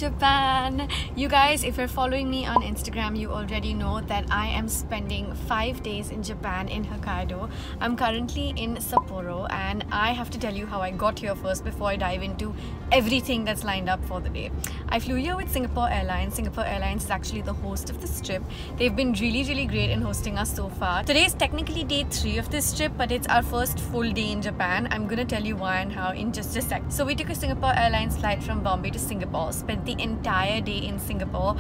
Japan. You guys, if you're following me on Instagram, you already know that I am spending 5 days in Japan in Hokkaido. I'm currently in Sapporo and I have to tell you how I got here first before I dive into everything that's lined up for the day. I flew here with Singapore Airlines. Singapore Airlines is actually the host of this trip. They've been really great in hosting us so far. Today is technically day 3 of this trip, but it's our first full day in Japan. I'm gonna tell you why and how in just a sec. So we took a Singapore Airlines flight from Bombay to Singapore, spent the entire day in Singapore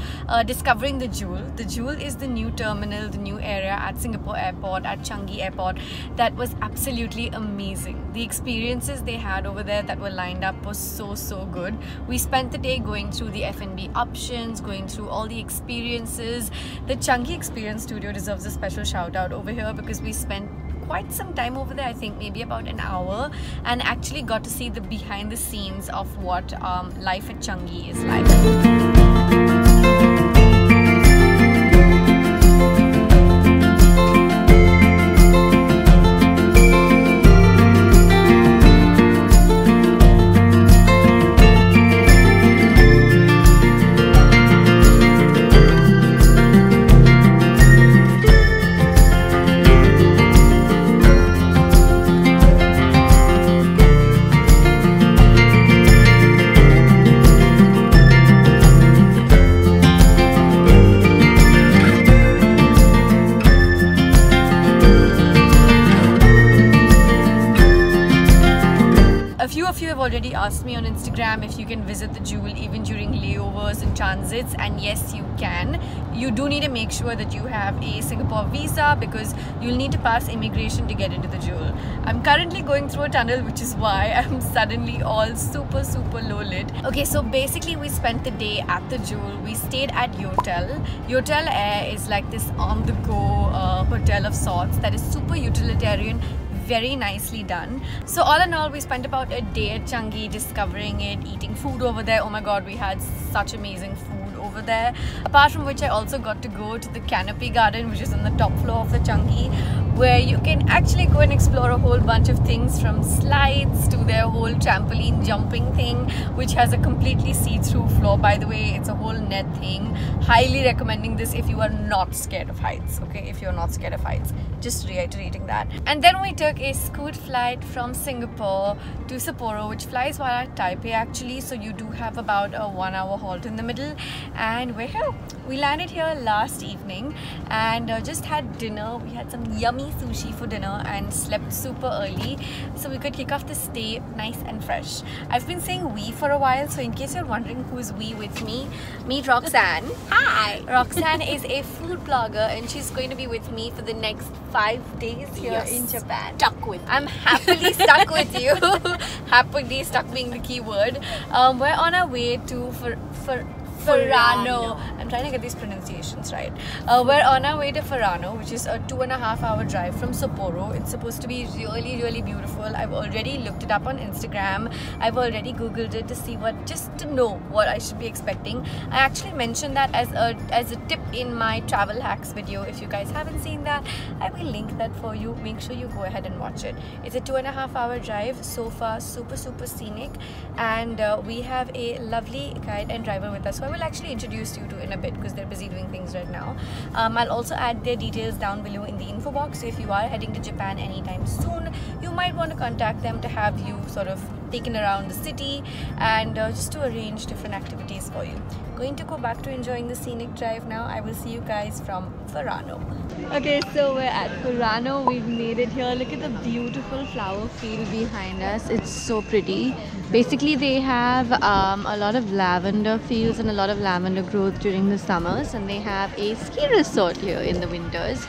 discovering the Jewel. The Jewel is the new terminal, the new area at Singapore Airport, at Changi Airport, that was absolutely amazing. The experiences they had over there that were lined up was so good. We spent the day going through the F&B options, going through all the experiences. The Changi Experience Studio deserves a special shout out over here because we spent quite some time over there, I think maybe about an hour, and actually got to see the behind the scenes of what life at Changi is like. A few of you have already asked me on Instagram if you can visit the Jewel even during layovers and transits, and yes, you can. You do need to make sure that you have a Singapore visa because you'll need to pass immigration to get into the Jewel. I'm currently going through a tunnel, which is why I'm suddenly all super low lit. Okay, so basically we spent the day at the Jewel. We stayed at Yotel. Yotel Air is like this on-the-go hotel of sorts that is super utilitarian, very nicely done. So all in all, we spent about a day at Changi discovering it, eating food over there. Oh my god, we had such amazing food over there. Apart from which, I also got to go to the Canopy Garden, which is on the top floor of the Changi, where you can actually go and explore a whole bunch of things, from slides to their whole trampoline jumping thing, which has a completely see-through floor. By the way, it's a whole net thing. Highly recommending this if you are not scared of heights. Okay, if you're not scared of heights, just reiterating that. And then we took a Scoot flight from Singapore to Sapporo, which flies via Taipei actually, so you do have about a 1-hour halt in the middle. And we're here. We landed here last evening and just had dinner. We had some yummy sushi for dinner and slept super early so we could kick off the stay nice and fresh. I've been saying we for a while, so in case you're wondering who's we with me, meet Roxanne. Hi! Roxanne is a food blogger and she's going to be with me for the next 5 days here in Japan. Stuck with I'm happily stuck with you. Happily stuck being the key word. We're on our way to Furano. I'm trying to get these pronunciations right. We're on our way to Furano, which is a 2.5-hour drive from Sapporo. It's supposed to be really beautiful. I've already looked it up on Instagram. I've already googled it to see just to know what I should be expecting. I actually mentioned that as a tip in my travel hacks video. If you guys haven't seen that, I will link that for you. Make sure you go ahead and watch it. It's a 2.5-hour drive. So far, super scenic, and we have a lovely guide and driver with us, so I will actually introduce you to in a bit because they're busy doing things right now. I'll also add their details down below in the info box, so if you are heading to Japan anytime soon, you might want to contact them to have you sort of taken around the city and just to arrange different activities for you. Going to go back to enjoying the scenic drive now. I will see you guys from Furano. Okay, so we're at Furano. We've made it here. Look at the beautiful flower field behind us. It's so pretty. Basically, they have a lot of lavender fields and a lot of lavender growth during the summers, and they have a ski resort here in the winters.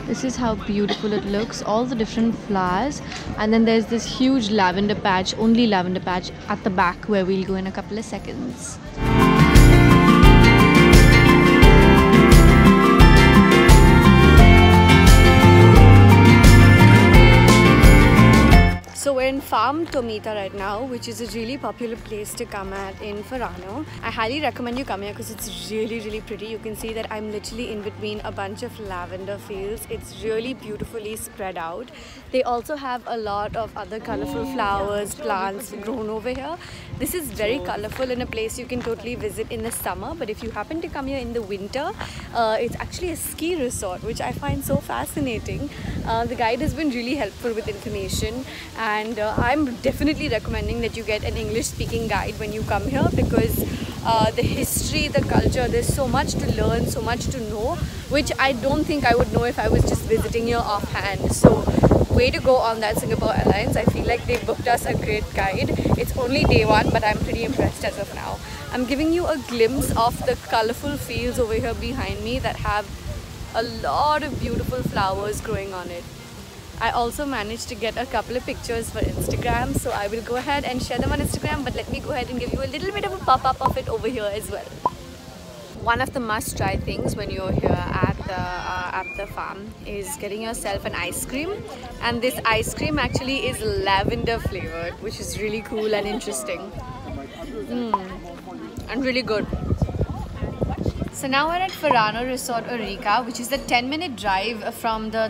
This is how beautiful it looks, all the different flowers, and then there's this huge lavender patch, only lavender patch at the back, where we'll go in a couple of seconds. So we're in Farm Tomita right now, which is a really popular place to come at in Furano. I highly recommend you come here because it's really pretty. You can see that I'm literally in between a bunch of lavender fields. It's really beautifully spread out. They also have a lot of other colorful flowers, plants grown over here. This is very colorful in a place you can totally visit in the summer, but if you happen to come here in the winter, it's actually a ski resort, which I find so fascinating. The guide has been really helpful with information, and I'm definitely recommending that you get an English speaking guide when you come here, because the history, the culture, there's so much to learn, so much to know, which I don't think I would know if I was just visiting here offhand. So way to go on that, Singapore Airlines. I feel like they booked us a great guide. It's only day one, but I'm pretty impressed as of now. I'm giving you a glimpse of the colorful fields over here behind me that have a lot of beautiful flowers growing on it. I also managed to get a couple of pictures for Instagram, so I will go ahead and share them on Instagram, but let me go ahead and give you a little bit of a pop-up of it over here as well. One of the must-try things when you're here at the farm is getting yourself an ice cream, and this ice cream actually is lavender flavored, which is really cool and interesting. And really good. So now we're at Furano Resort Orika, which is a 10-minute drive from the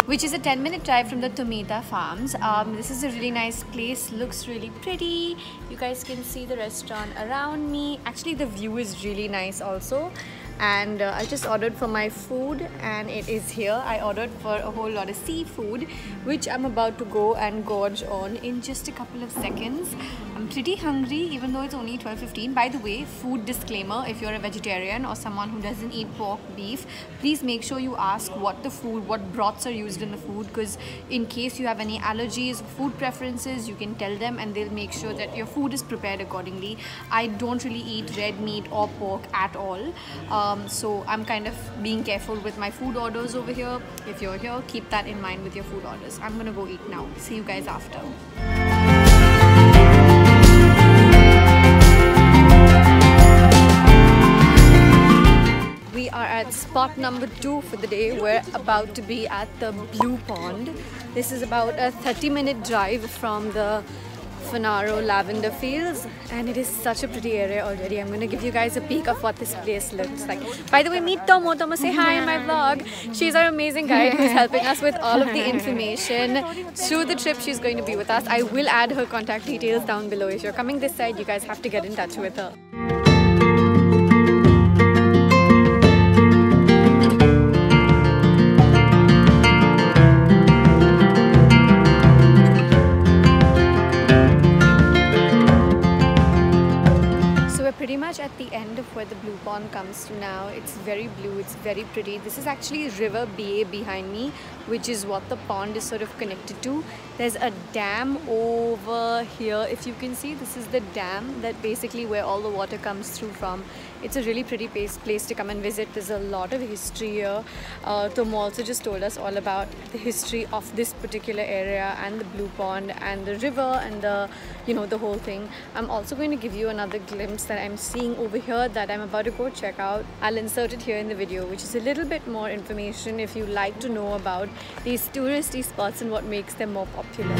which is a 10-minute drive from the Tomita farms. This is a really nice place, looks really pretty. You guys can see the restaurant around me. Actually, the view is really nice also. And I just ordered for my food, and it is here. I ordered for a whole lot of seafood, which I'm about to go and gorge on in just a couple of seconds. I'm pretty hungry, even though it's only 12:15. By the way, food disclaimer: if you're a vegetarian or someone who doesn't eat pork, beef, please make sure you ask what broths are used in the food, because in case you have any allergies, food preferences, you can tell them and they'll make sure that your food is prepared accordingly. I don't really eat red meat or pork at all. So I'm kind of being careful with my food orders over here. If you're here, keep that in mind with your food orders. I'm gonna go eat now. See you guys after. We are at spot number 2 for the day. We're about to be at the Blue Pond. This is about a 30-minute drive from the Furano lavender fields, and it is such a pretty area already. I'm going to give you guys a peek of what this place looks like. By the way, meet Tomo. Tomo, say hi in my vlog. She's our amazing guide who's helping us with all of the information through the trip she's going to be with us. I will add her contact details down below. If you're coming this side, you guys have to get in touch with her. Pretty much at the end of where the Blue Pond comes to now. It's very blue, it's very pretty. This is actually River BA behind me, which is what the pond is sort of connected to. There's a dam over here. If you can see, this is the dam that basically where all the water comes through from. It's a really pretty place to come and visit. There's a lot of history here. Tomo also just told us all about the history of this particular area and the Blue Pond and the river and the, the whole thing. I'm also going to give you another glimpse that I'm seeing over here that I'm about to go check out. I'll insert it here in the video, which is a little bit more information if you like to know about these touristy spots and what makes them more popular.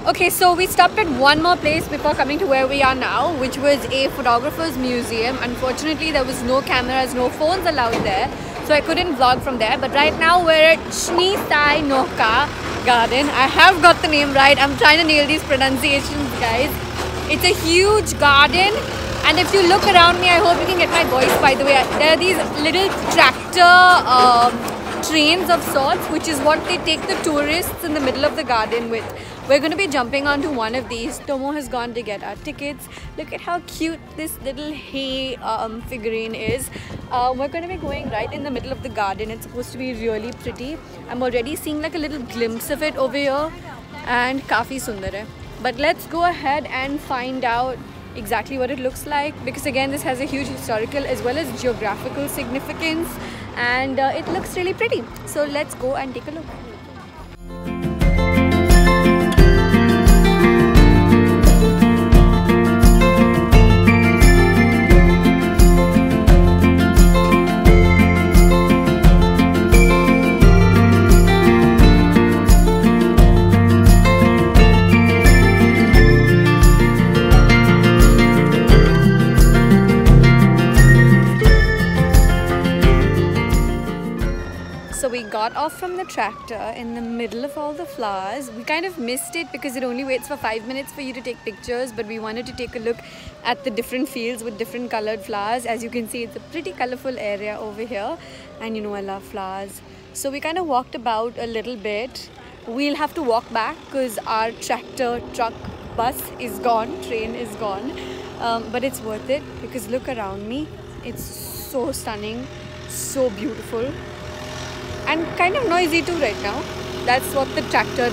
Okay, so we stopped at one more place before coming to where we are now, which was a photographer's museum. Unfortunately, there was no cameras, no phones allowed there, so I couldn't vlog from there. But right now we're at Shnisai Noka Garden. I have got the name right. I'm trying to nail these pronunciations, guys. It's a huge garden, and if you look around me, I hope you can get my voice, by the way. There are these little tractor trains of sorts, which is what they take the tourists in the middle of the garden with. We're going to be jumping onto one of these. Tomo has gone to get our tickets. Look at how cute this little hay figurine is. We're going to be going right in the middle of the garden. It's supposed to be really pretty. I'm already seeing like a little glimpse of it over here, and kafi sundar hai. But let's go ahead and find out exactly what it looks like, because again, this has a huge historical as well as geographical significance, and it looks really pretty. So let's go and take a look. off from the tractor in the middle of all the flowers. We kind of missed it because it only waits for 5 minutes for you to take pictures, but we wanted to take a look at the different fields with different colored flowers. As you can see, it's a pretty colorful area over here, and you know I love flowers. So we kind of walked about a little bit. We'll have to walk back because our tractor, truck, bus is gone, train is gone, but it's worth it because look around me. It's so stunning, so beautiful, and kind of noisy too right now. That's what the tractor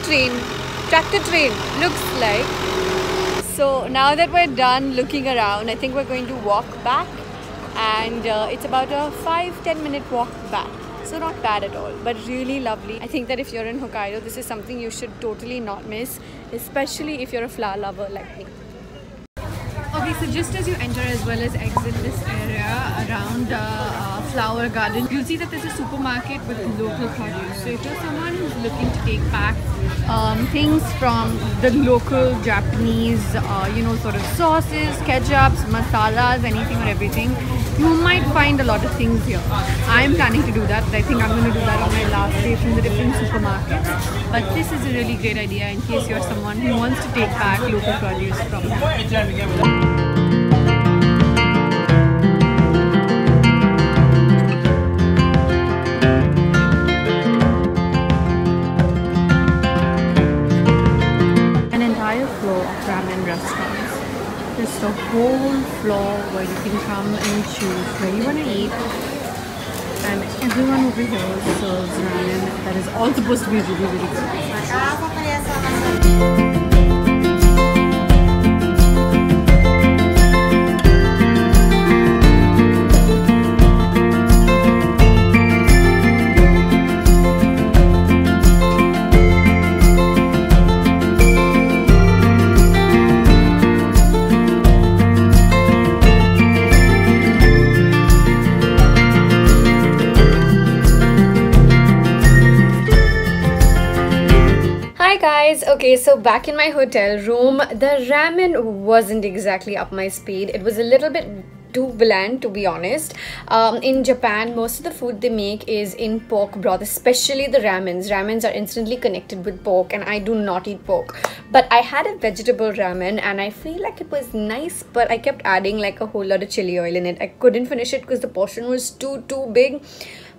train looks like. So now that we're done looking around, I think we're going to walk back, and it's about a 5-10 minute walk back. So not bad at all, but really lovely. I think that if you're in Hokkaido, this is something you should totally not miss, especially if you're a flower lover like me. Okay, so just as you enter as well as exit this area around Flower Garden, you'll see that there's a supermarket with local produce. So if you're someone who's looking to take back things from the local Japanese, sort of sauces, ketchups, masalas, anything or everything, you might find a lot of things here. I'm planning to do that. I think I'm going to do that on my last day from the different supermarkets. But this is a really great idea in case you're someone who wants to take back local produce from here. Just the whole floor where you can come and choose where you want to eat, and everyone over here serves ramen that is all supposed to be really, really good. Guys, okay, so back in my hotel room, the ramen wasn't exactly up my speed. It was a little bit too bland, to be honest. In Japan, most of the food they make is in pork broth, especially the ramens. Ramens are instantly connected with pork, and I do not eat pork. But I had a vegetable ramen and I feel like it was nice, but I kept adding like a whole lot of chili oil in it. I couldn't finish it because the portion was too big.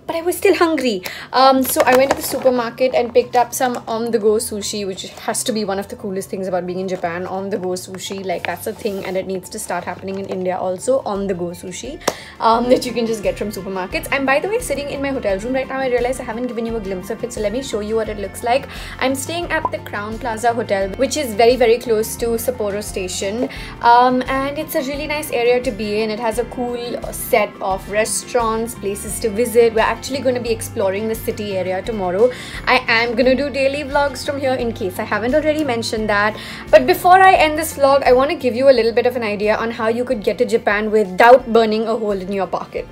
But I was still hungry. So I went to the supermarket and picked up some on-the-go sushi, which has to be one of the coolest things about being in Japan. On-the-go sushi, like that's a thing, and it needs to start happening in India also. On-the-go sushi that you can just get from supermarkets. And by the way, sitting in my hotel room right now, I realize I haven't given you a glimpse of it. So let me show you what it looks like. I'm staying at the Crown Plaza Hotel, which is very, very close to Sapporo Station. And it's a really nice area to be in. It has a cool set of restaurants, places to visit. We're actually going to be exploring the city area tomorrow. I am going to do daily vlogs from here in case I haven't already mentioned that. But before I end this vlog, I want to give you a little bit of an idea on how you could get to Japan without burning a hole in your pocket.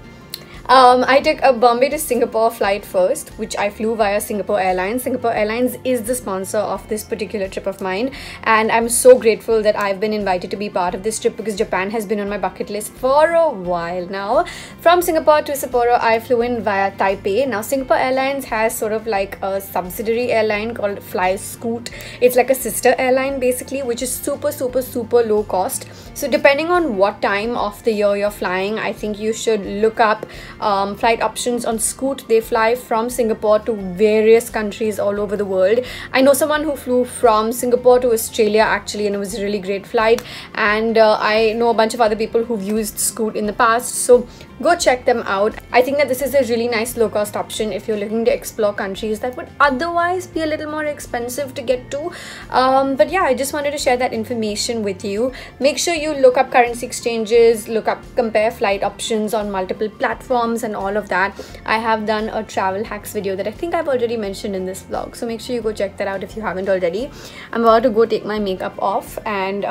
I took a Bombay to Singapore flight first, which I flew via Singapore Airlines. Singapore Airlines is the sponsor of this particular trip of mine, and I'm so grateful that I've been invited to be part of this trip because Japan has been on my bucket list for a while now. From Singapore to Sapporo, I flew in via Taipei. Now Singapore Airlines has sort of like a subsidiary airline called Fly Scoot. It's like a sister airline basically, which is super low cost. So depending on what time of the year you're flying, I think you should look up flight options on Scoot. They fly from Singapore to various countries all over the world. I know someone who flew from Singapore to Australia actually, and it was a really great flight. And I know a bunch of other people who've used Scoot in the past, so go check them out. I think that this is a really nice low-cost option if you're looking to explore countries that would otherwise be a little more expensive to get to. But yeah, I just wanted to share that information with you. Make sure you look up currency exchanges, compare flight options on multiple platforms and all of that. I have done a travel hacks video that I think I've already mentioned in this vlog, so make sure you go check that out if you haven't already. I'm about to go take my makeup off, and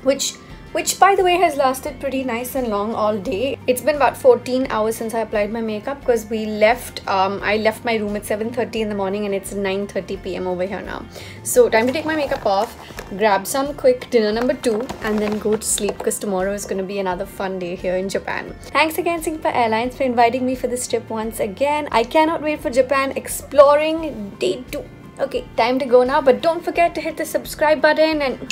which which by the way has lasted pretty nice and long all day. It's been about 14 hours since I applied my makeup because we left I left my room at 7:30 in the morning and it's 9:30 p.m. over here now. So time to take my makeup off, grab some quick dinner number 2 and then go to sleep because tomorrow is going to be another fun day here in Japan. Thanks again Singapore Airlines for inviting me for this trip once again. I cannot wait for Japan exploring day 2. Okay, time to go now, but don't forget to hit the subscribe button and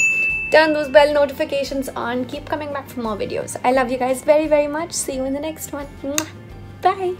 turn those bell notifications on. Keep coming back for more videos. I love you guys very, very much. See you in the next one. Bye.